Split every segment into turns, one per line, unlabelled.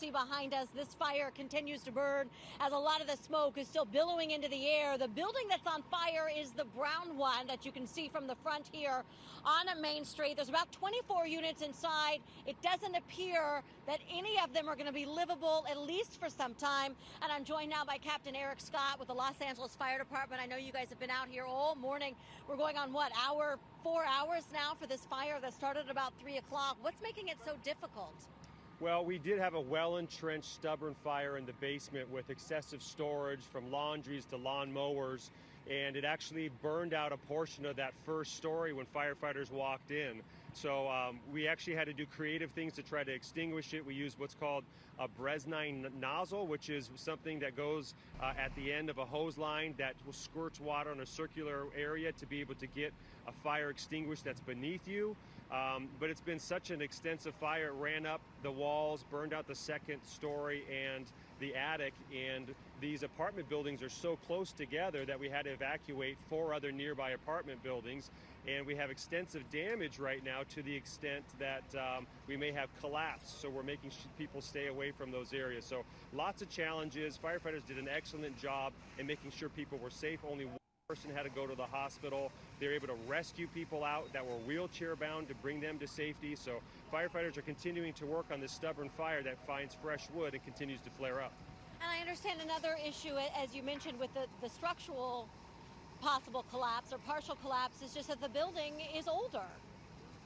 see behind us, this fire continues to burn as a lot of the smoke is still billowing into the air. The building that's on fire is the brown one that you can see from the front here on Main Street. There's about 24 units inside. It doesn't appear that any of them are going to be livable, at least for some time. And I'm joined now by Captain Eric Scott with the Los Angeles Fire Department. I know you guys have been out here all morning. We're going on, what, 4 hours now for this fire that started at about 3 o'clock. What's making it so difficult?
Well, we did have a well-entrenched, stubborn fire in the basement with excessive storage from laundries to lawn mowers, and it actually burned out a portion of that first story when firefighters walked in. So we actually had to do creative things to try to extinguish it. We used what's called a Bresnan nozzle, which is something that goes at the end of a hose line that will squirts water on a circular area to be able to get a fire extinguished that's beneath you. But it's been such an extensive fire. It ran up the walls, burned out the second story and the attic, and these apartment buildings are so close together that we had to evacuate 4 other nearby apartment buildings, and we have extensive damage right now to the extent that we may have collapse, so we're making people stay away from those areas. So lots of challenges. Firefighters did an excellent job in making sure people were safe. Only one person had to go to the hospital. They were able to rescue people out that were wheelchair bound to bring them to safety. So firefighters are continuing to work on this stubborn fire that finds fresh wood and continues to flare up.
And I understand another issue, as you mentioned, with the structural possible collapse or partial collapse is just that the building is older.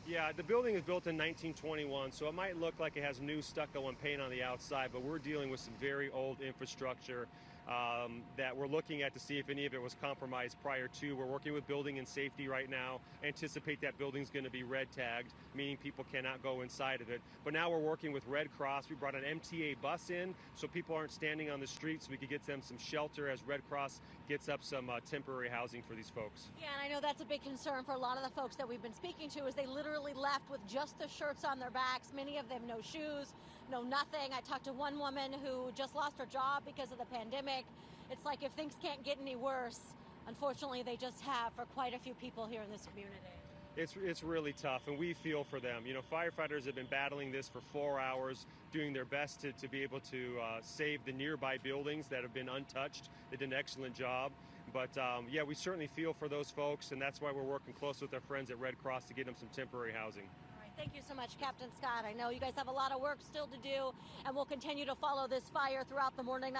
Yeah, the building is built in 1921, so it might look like it has new stucco and paint on the outside, but we're dealing with some very old infrastructure that we're looking at to see if any of it was compromised prior to. We're working with building and safety right now. Anticipate that building's going to be red tagged, meaning people cannot go inside of it. But now we're working with Red Cross. We brought an MTA bus in so people aren't standing on the street, so we could get them some shelter as Red Cross gets up some temporary housing for these folks.
Yeah, and I know that's a big concern for a lot of the folks that we've been speaking to, is they literally left with just the shirts on their backs, many of them no shoes, no nothing. I talked to one woman who just lost her job because of the pandemic. It's like if things can't get any worse, unfortunately they just have for quite a few people here in this community.
It's really tough, and we feel for them. You know, firefighters have been battling this for 4 hours, doing their best to be able to save the nearby buildings that have been untouched. They did an excellent job. But yeah, we certainly feel for those folks, and that's why we're working close with our friends at Red Cross to get them some temporary housing.
All right, thank you so much, Captain Scott. I know you guys have a lot of work still to do, and we'll continue to follow this fire throughout the morning.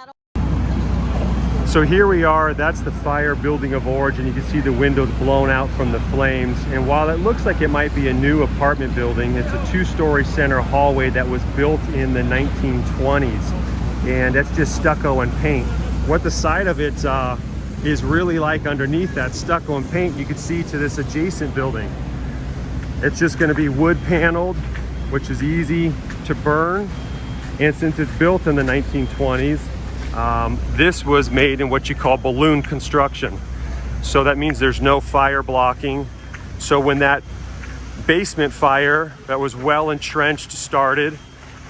So here we are, that's the fire building of origin. You can see the windows blown out from the flames. And while it looks like it might be a new apartment building, it's a 2-story center hallway that was built in the 1920s. And that's just stucco and paint. What the side of it is really like underneath that stucco and paint, you can see to this adjacent building. It's just gonna be wood paneled, which is easy to burn. And since it's built in the 1920s, this was made in what you call balloon construction. So that means there's no fire blocking. So when that basement fire that was well entrenched started,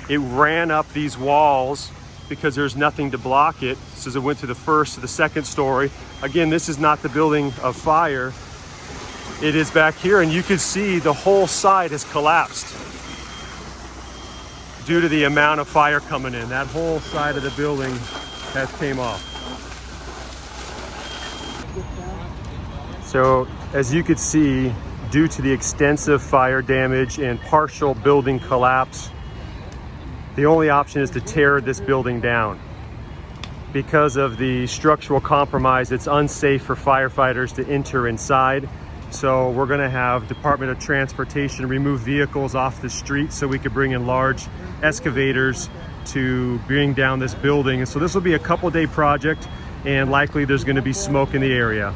it ran up these walls because there's nothing to block it. So it went to the first to the second story. Again, this is not the building of fire. It is back here, and you can see the whole side has collapsed due to the amount of fire coming in. That whole side of the building has came off. So as you could see, due to the extensive fire damage and partial building collapse, the only option is to tear this building down. Because of the structural compromise, it's unsafe for firefighters to enter inside. So we're going to have Department of Transportation remove vehicles off the street so we could bring in large excavators to bring down this building. And so this will be a couple-day project, and likely there's going to be smoke in the area.